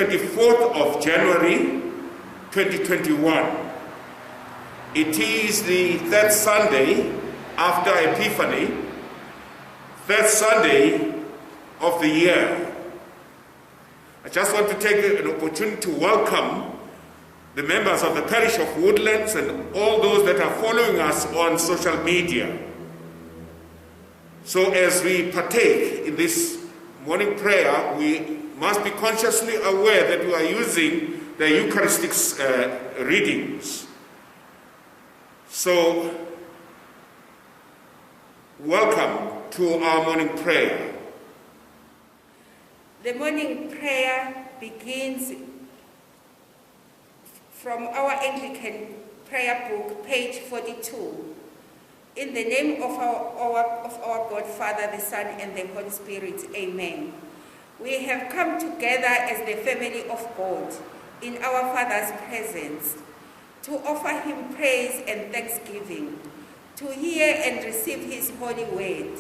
24th of January 2021. It is the third Sunday after Epiphany, third Sunday of the year. I just want to take an opportunity to welcome the members of the Parish of Woodlands and all those that are following us on social media. So as we partake in this morning prayer, we must be consciously aware that we are using the Eucharistic readings. So, welcome to our morning prayer. The morning prayer begins from our Anglican prayer book, page 42. In the name of our God, Father, the Son, and the Holy Spirit, amen. We have come together as the family of God in our Father's presence to offer him praise and thanksgiving, to hear and receive his holy word,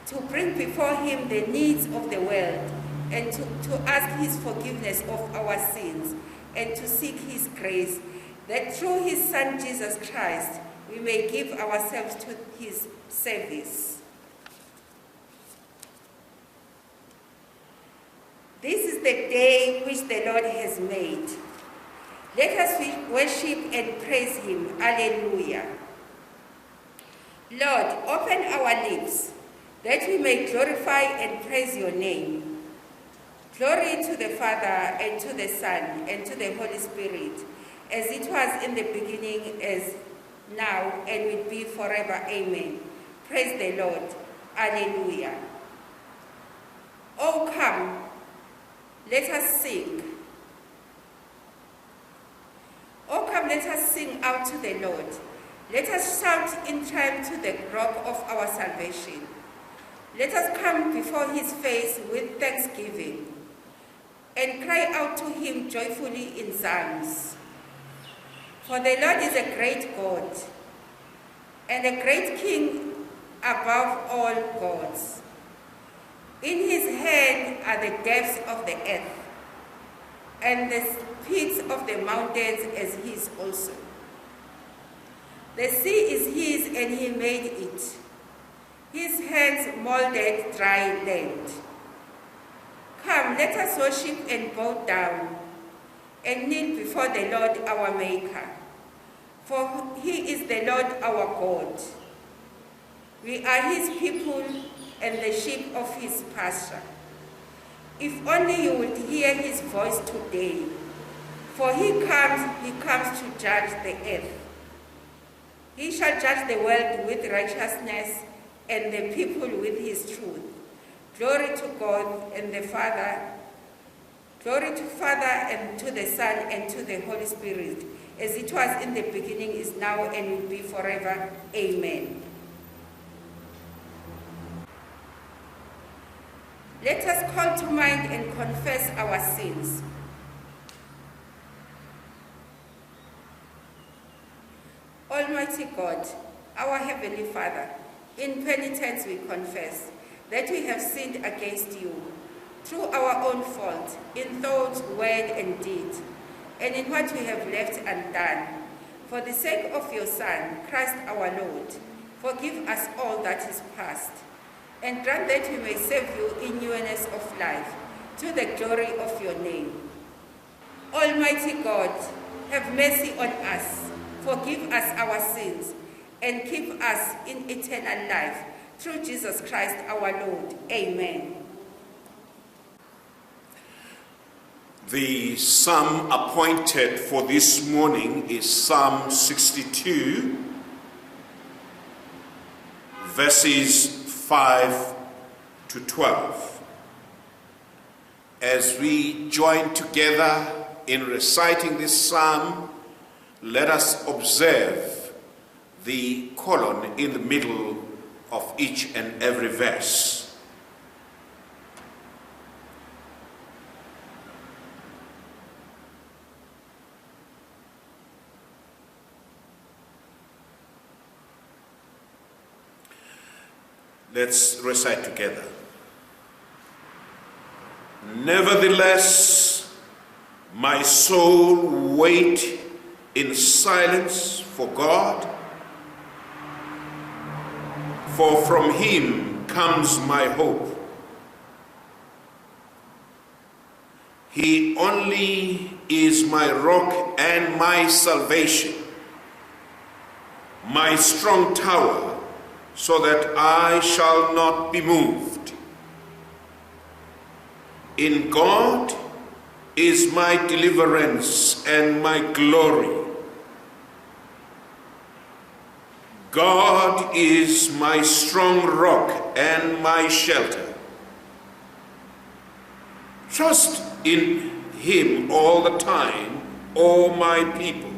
to bring before him the needs of the world, and to ask his forgiveness of our sins, and to seek his grace, that through his Son Jesus Christ, we may give ourselves to his service. This is the day which the Lord has made. Let us worship and praise him. Alleluia. Lord, open our lips, that we may glorify and praise your name. Glory to the Father, and to the Son, and to the Holy Spirit, as it was in the beginning, as now, and will be forever. Amen. Praise the Lord. Alleluia. Oh, come, let us sing. Oh, come, let us sing out to the Lord. Let us shout in triumph to the rock of our salvation. Let us come before his face with thanksgiving, and cry out to him joyfully in psalms. For the Lord is a great God, and a great King above all gods. In his hand are the depths of the earth, and the peaks of the mountains as his also. The sea is his, and he made it. His hands molded dry land. Come, let us worship and bow down, and kneel before the Lord our Maker. For he is the Lord our God. We are his people and the sheep of his pasture. If only you would hear his voice today, for he comes to judge the earth. He shall judge the world with righteousness and the people with his truth. Glory to God and the Father, glory to Father and to the Son and to the Holy Spirit, as it was in the beginning, is now, and will be forever. Amen. Let us call to mind and confess our sins. Almighty God, our Heavenly Father, in penitence we confess that we have sinned against you through our own fault, in thought, word, and deed, and in what we have left undone. For the sake of your Son, Christ our Lord, forgive us all that is past, and grant that we may serve you in newness of life, to the glory of your name. Almighty God, have mercy on us, forgive us our sins, and keep us in eternal life, through Jesus Christ our Lord. Amen. The psalm appointed for this morning is Psalm 62, verses 5 to 12. As we join together in reciting this psalm, let us observe the colon in the middle of each and every verse. Let's recite together. Nevertheless, My soul wait in silence for God, for from him comes my hope. He only is my rock and my salvation, my strong tower, so that I shall not be moved. In God is my deliverance and my glory. God is my strong rock and my shelter. Trust in him all the time, O my people.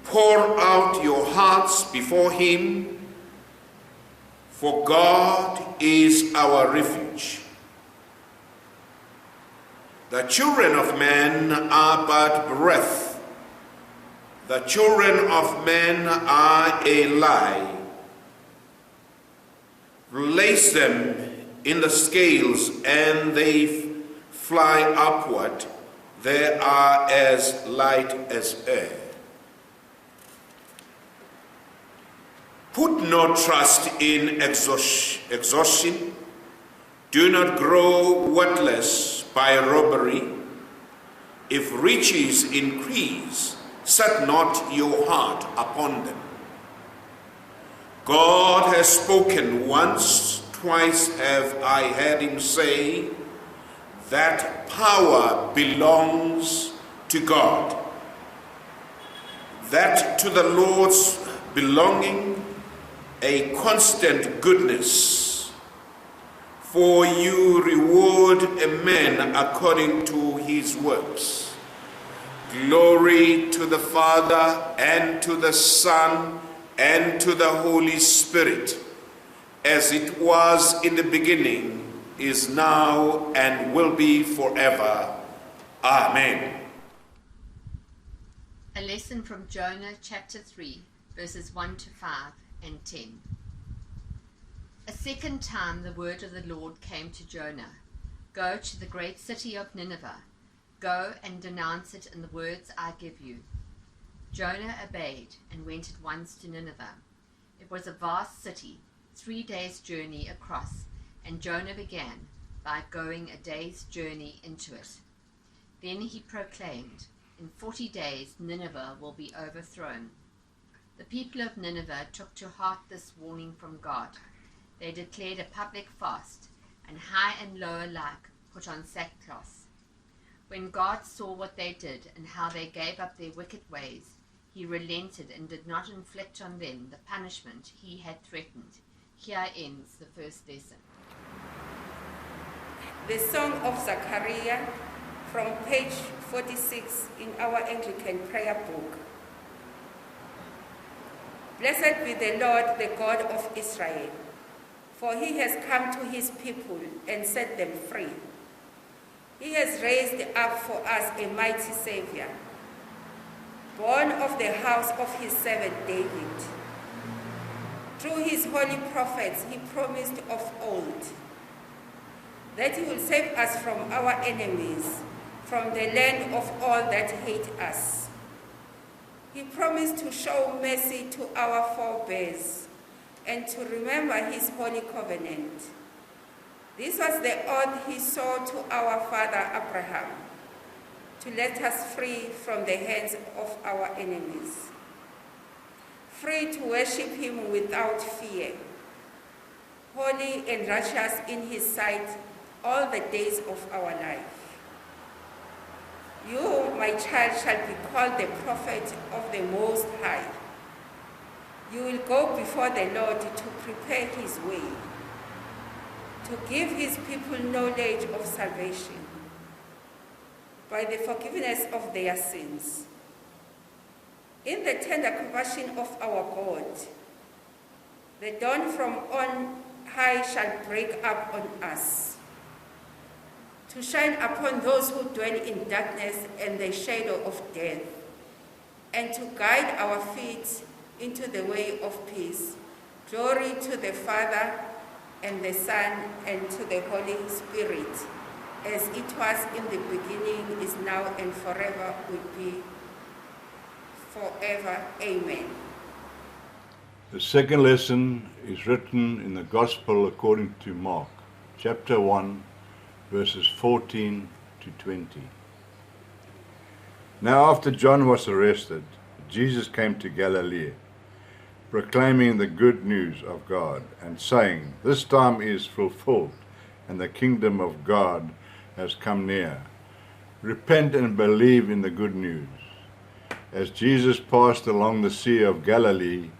Pour out your hearts before him, for God is our refuge. The children of men are but breath. The children of men are a lie. Place them in the scales and they fly upward. They are as light as air. Put no trust in exhaustion. Do not grow worthless by robbery. If riches increase, set not your heart upon them. God has spoken once, twice have I heard him say, that power belongs to God. That to the Lord's belonging a constant goodness, for you reward a man according to his works. Glory to the Father, and to the Son, and to the Holy Spirit, as it was in the beginning, is now, and will be forever. Amen. A lesson from Jonah chapter 3, verses 1 to 5 and 10. A second time the word of the Lord came to Jonah. Go to the great city of Nineveh. Go and denounce it in the words I give you. Jonah obeyed and went at once to Nineveh. It was a vast city, 3 days' journey across, and Jonah began by going a day's journey into it. Then he proclaimed, in 40 days Nineveh will be overthrown. The people of Nineveh took to heart this warning from God. They declared a public fast, and high and low alike put on sackcloth. When God saw what they did and how they gave up their wicked ways, he relented and did not inflict on them the punishment he had threatened. Here ends the first lesson. The Song of Zechariah from page 46 in our Anglican prayer book. Blessed be the Lord, the God of Israel, for he has come to his people and set them free. He has raised up for us a mighty Savior, born of the house of his servant David. Through his holy prophets he promised of old that he will save us from our enemies, from the land of all that hate us. He promised to show mercy to our forebears and to remember his holy covenant. This was the oath he swore to our father Abraham, to let us free from the hands of our enemies, free to worship him without fear, holy and righteous in his sight all the days of our life. You, my child, shall be called the prophet of the Most High. You will go before the Lord to prepare his way, to give his people knowledge of salvation by the forgiveness of their sins. In the tender compassion of our God, the dawn from on high shall break up on us, to shine upon those who dwell in darkness and the shadow of death, and to guide our feet into the way of peace. Glory to the Father, and the Son, and to the Holy Spirit, as it was in the beginning, is now, and forever will be. Forever. Amen. The second lesson is written in the Gospel according to Mark, chapter 1, verses 14 to 20. Now after John was arrested, Jesus came to Galilee, proclaiming the good news of God, and saying, "This time is fulfilled, and the kingdom of God has come near. Repent and believe in the good news." As Jesus passed along the Sea of Galilee,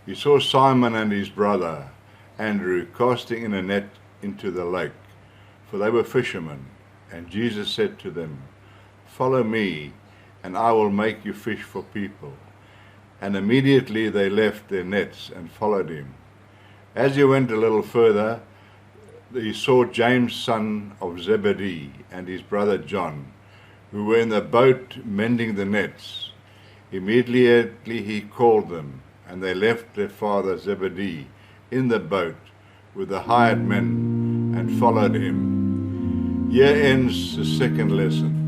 he saw Simon and his brother Andrew casting in a net into the lake, for they were fishermen. And Jesus said to them, "Follow me, and I will make you fish for people." And immediately they left their nets and followed him. As he went a little further, he saw James, son of Zebedee, and his brother John, who were in the boat mending the nets. Immediately he called them, and they left their father Zebedee in the boat with the hired men and followed him. Here ends the second lesson.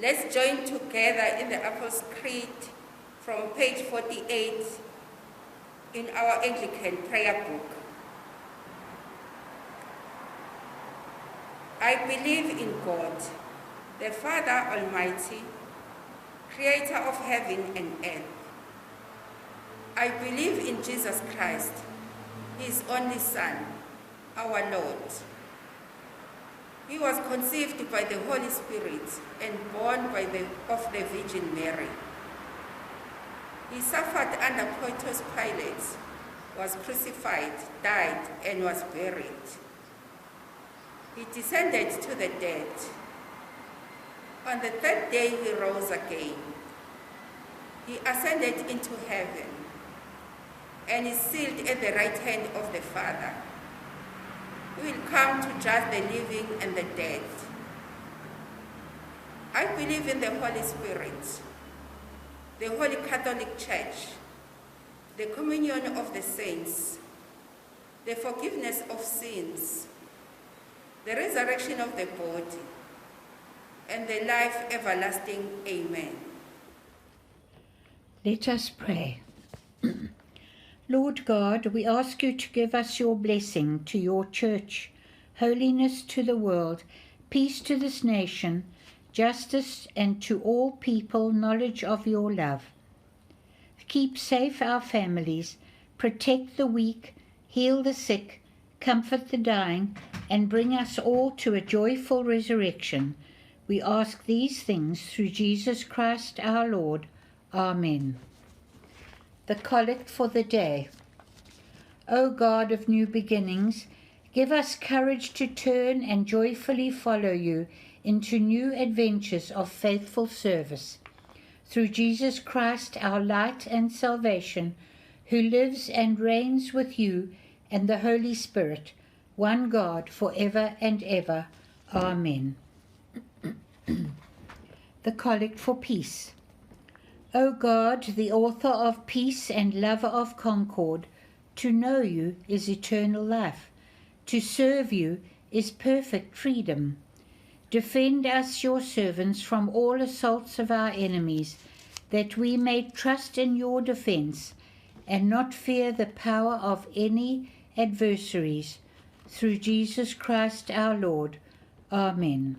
Let's join together in the Apostles' Creed from page 48 in our Anglican prayer book. I believe in God, the Father Almighty, creator of heaven and earth. I believe in Jesus Christ, his only Son, our Lord. He was conceived by the Holy Spirit and born of the Virgin Mary. He suffered under Pontius Pilate, was crucified, died, and was buried. He descended to the dead. On the third day he rose again. He ascended into heaven and is seated at the right hand of the Father. He will come to judge the living and the dead. I believe in the Holy Spirit, the Holy Catholic Church, the communion of the saints, the forgiveness of sins, the resurrection of the body, and the life everlasting. Amen. Let us pray. Lord God, we ask you to give us your blessing to your church, holiness to the world, peace to this nation, justice, and to all people knowledge of your love. Keep safe our families, protect the weak, heal the sick, comfort the dying, and bring us all to a joyful resurrection. We ask these things through Jesus Christ our Lord. Amen. The Collect for the Day. O God of new beginnings, give us courage to turn and joyfully follow you into new adventures of faithful service. Through Jesus Christ, our light and salvation, who lives and reigns with you and the Holy Spirit, one God, for ever and ever. Amen. The Collect for Peace. O God, the author of peace and lover of concord, to know you is eternal life. To serve you is perfect freedom. Defend us, your servants, from all assaults of our enemies, that we may trust in your defense and not fear the power of any adversaries. Through Jesus Christ our Lord. Amen.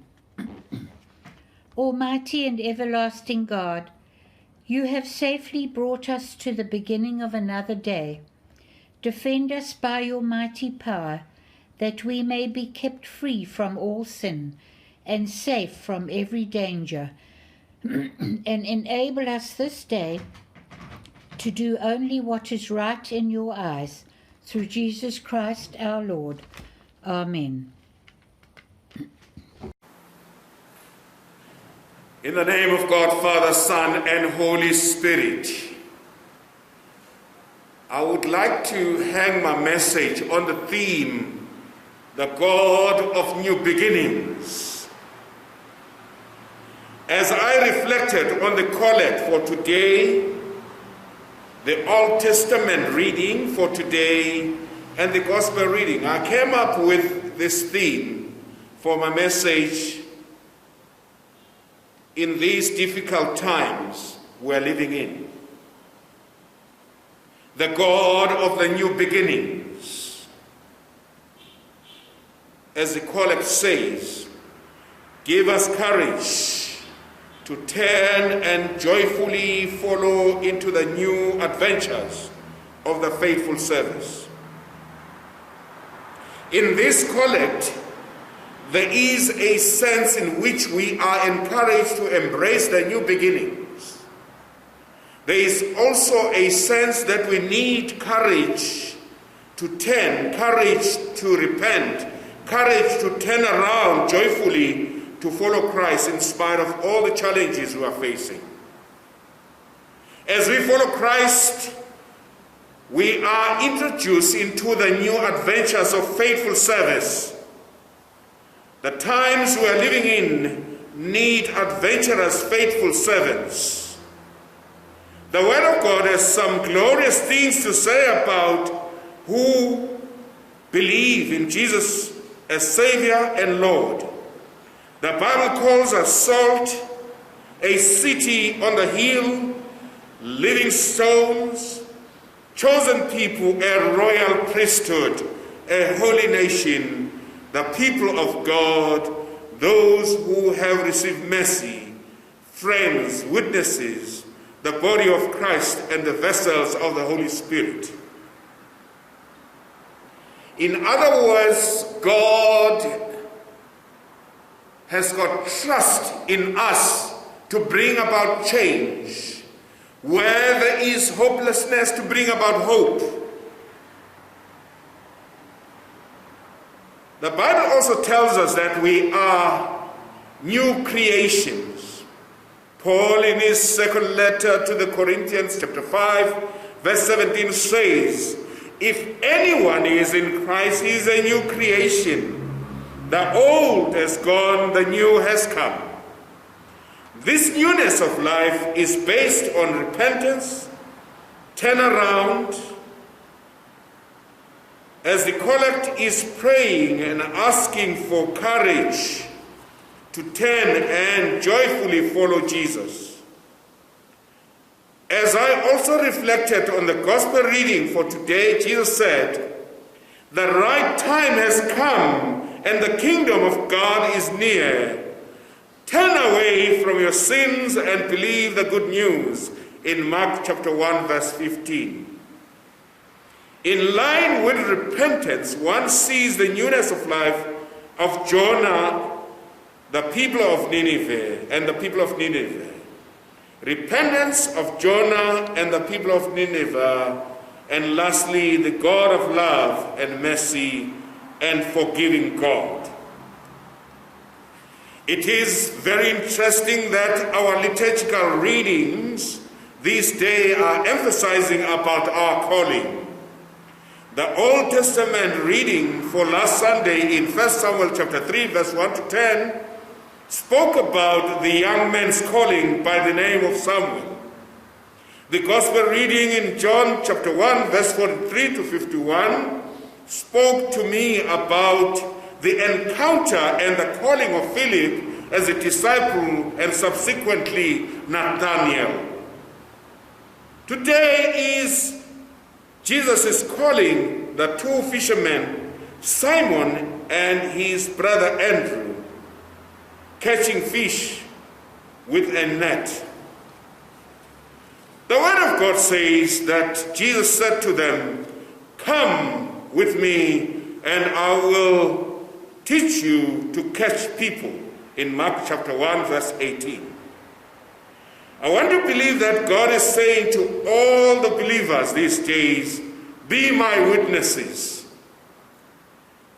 Almighty and everlasting God, you have safely brought us to the beginning of another day. Defend us by your mighty power, that we may be kept free from all sin and safe from every danger, and enable us this day to do only what is right in your eyes, through Jesus Christ our Lord. Amen. In the name of God, Father, Son, and Holy Spirit, I would like to hang my message on the theme, the God of new beginnings. As I reflected on the collect for today, the Old Testament reading for today, and the Gospel reading, I came up with this theme for my message in these difficult times we're living in. The God of the new beginnings. As the collect says, give us courage to turn and joyfully follow into the new adventures of the faithful service. In this collect, there is a sense in which we are encouraged to embrace the new beginnings. There is also a sense that we need courage to turn, courage to repent, courage to turn around joyfully to follow Christ in spite of all the challenges we are facing. As we follow Christ, we are introduced into the new adventures of faithful service. The times we are living in need adventurous, faithful servants. The Word of God has some glorious things to say about who believe in Jesus as Savior and Lord. The Bible calls us salt, a city on the hill, living stones, chosen people, a royal priesthood, a holy nation, the people of God, those who have received mercy, friends, witnesses, the body of Christ, and the vessels of the Holy Spirit. In other words, God has got trust in us to bring about change. Where there is hopelessness, to bring about hope. The Bible also tells us that we are new creations. Paul, in his second letter to the Corinthians, chapter 5, verse 17 says, if anyone is in Christ, he is a new creation. The old has gone, the new has come. This newness of life is based on repentance, turnaround, as the collect is praying and asking for courage to turn and joyfully follow Jesus. As I also reflected on the gospel reading for today, Jesus said, the right time has come and the kingdom of God is near. Turn away from your sins and believe the good news in Mark chapter 1 verse 15. In line with repentance, one sees the newness of life of Jonah, the people of Nineveh, and the people of Nineveh. Repentance of Jonah and the people of Nineveh, and lastly, the God of love and mercy and forgiving God. It is very interesting that our liturgical readings these days are emphasizing about our calling. The Old Testament reading for last Sunday in 1 Samuel chapter 3, verse 1 to 10, spoke about the young man's calling by the name of Samuel. The Gospel reading in John chapter 1, verse 43 to 51, spoke to me about the encounter and the calling of Philip as a disciple and subsequently Nathanael. Today is Jesus' calling the two fishermen, Simon and his brother Andrew, catching fish with a net. The Word of God says that Jesus said to them, "Come with me and I will teach you to catch people," in Mark chapter 1, verse 18. I want to believe that God is saying to all the believers these days, "Be my witnesses."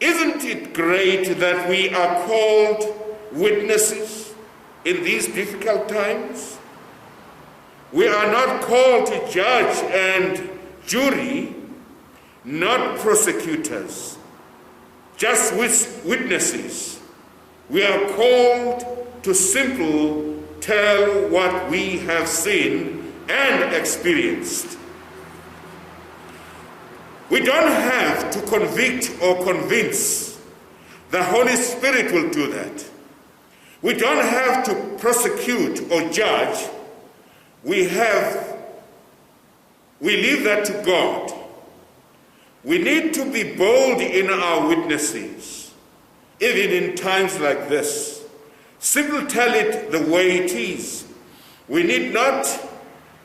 Isn't it great that we are called witnesses in these difficult times? We are not called to judge and jury, not prosecutors, just witnesses. We are called to simply tell what we have seen and experienced. We don't have to convict or convince. The Holy Spirit will do that. We don't have to prosecute or judge. We leave that to God. We need to be bold in our witnesses, even in times like this. Simply tell it the way it is. We need not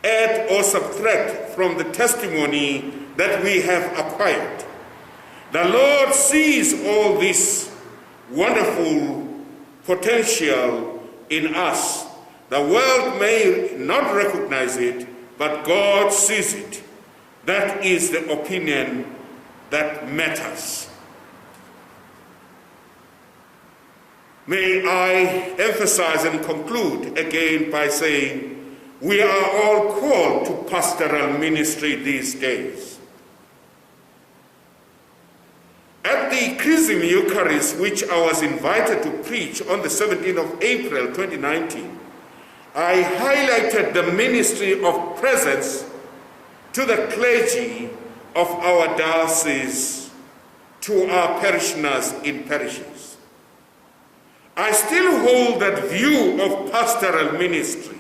add or subtract from the testimony that we have acquired. The Lord sees all this wonderful potential in us. The world may not recognize it, but God sees it. That is the opinion that matters. May I emphasize and conclude again by saying we are all called to pastoral ministry these days. At the Chrism Eucharist, which I was invited to preach on the 17th of April 2019, I highlighted the ministry of presence to the clergy of our diocese, to our parishioners in parishes. I still hold that view of pastoral ministry.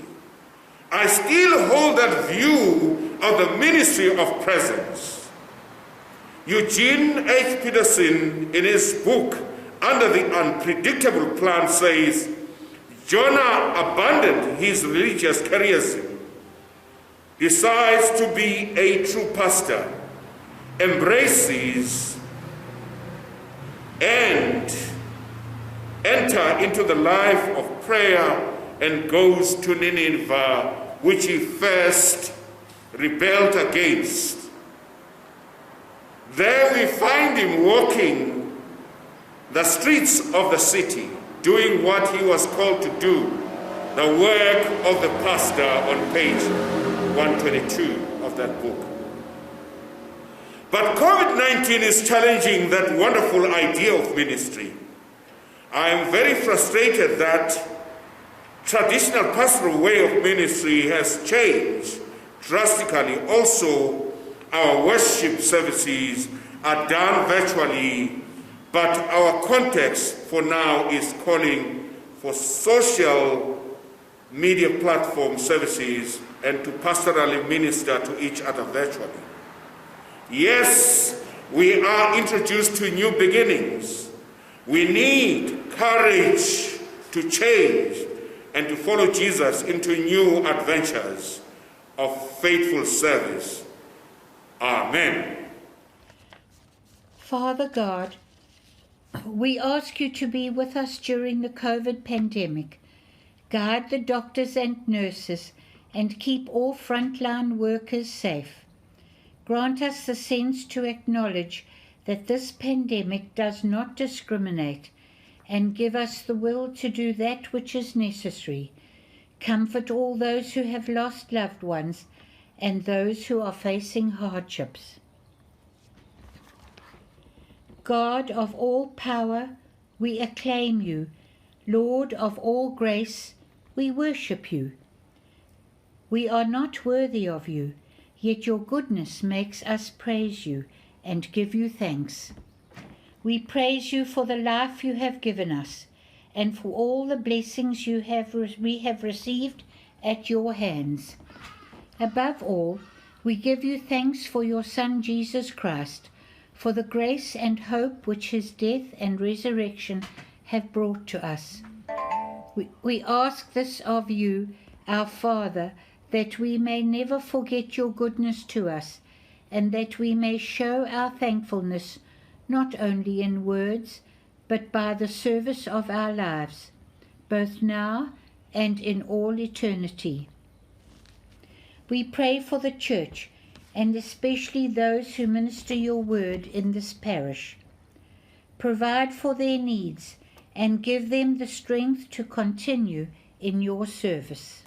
I still hold that view of the ministry of presence. Eugene H. Peterson, in his book, Under the Unpredictable Plan, says, Jonah abandoned his religious careerism, decides to be a true pastor, embraces and enter into the life of prayer and goes to Nineveh, which he first rebelled against. There we find him walking the streets of the city, doing what he was called to do, the work of the pastor, on page 122 of that book. But COVID-19 is challenging that wonderful idea of ministry. I am very frustrated that traditional pastoral way of ministry has changed drastically. Also, our worship services are done virtually, but our context for now is calling for social media platform services and to pastorally minister to each other virtually. Yes, we are introduced to new beginnings. We need courage to change and to follow Jesus into new adventures of faithful service. Amen. Father God, we ask you to be with us during the COVID pandemic. Guide the doctors and nurses and keep all frontline workers safe. Grant us the sense to acknowledge that this pandemic does not discriminate, and give us the will to do that which is necessary. Comfort all those who have lost loved ones and those who are facing hardships. God of all power, we acclaim you. Lord of all grace, we worship you. We are not worthy of you, yet your goodness makes us praise you and give you thanks. We praise you for the life you have given us, and for all the blessings we have received at your hands. Above all, we give you thanks for your Son Jesus Christ, for the grace and hope which his death and resurrection have brought to us. We ask this of you, our Father, that we may never forget your goodness to us, and that we may show our thankfulness not only in words, but by the service of our lives, both now and in all eternity. We pray for the Church, and especially those who minister your word in this parish. Provide for their needs, and give them the strength to continue in your service.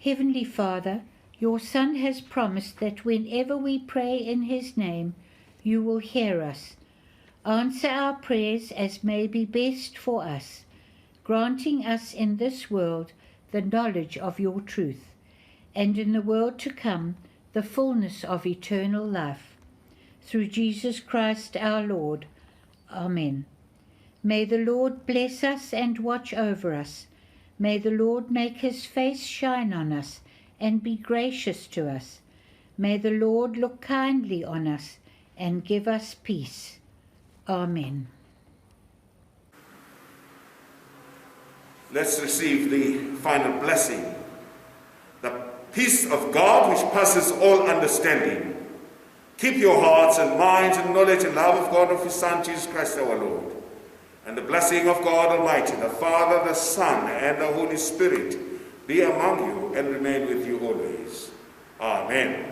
Heavenly Father, your Son has promised that whenever we pray in his name, you will hear us. Answer our prayers as may be best for us, granting us in this world the knowledge of your truth, and in the world to come the fullness of eternal life. Through Jesus Christ our Lord. Amen. May the Lord bless us and watch over us. May the Lord make his face shine on us and be gracious to us. May the Lord look kindly on us and give us peace. Amen. Let's receive the final blessing. The peace of God which passes all understanding. Keep your hearts and minds in knowledge and love of God, of his Son, Jesus Christ our Lord. And the blessing of God Almighty, the Father, the Son, and the Holy Spirit be among you and remain with you always. Amen.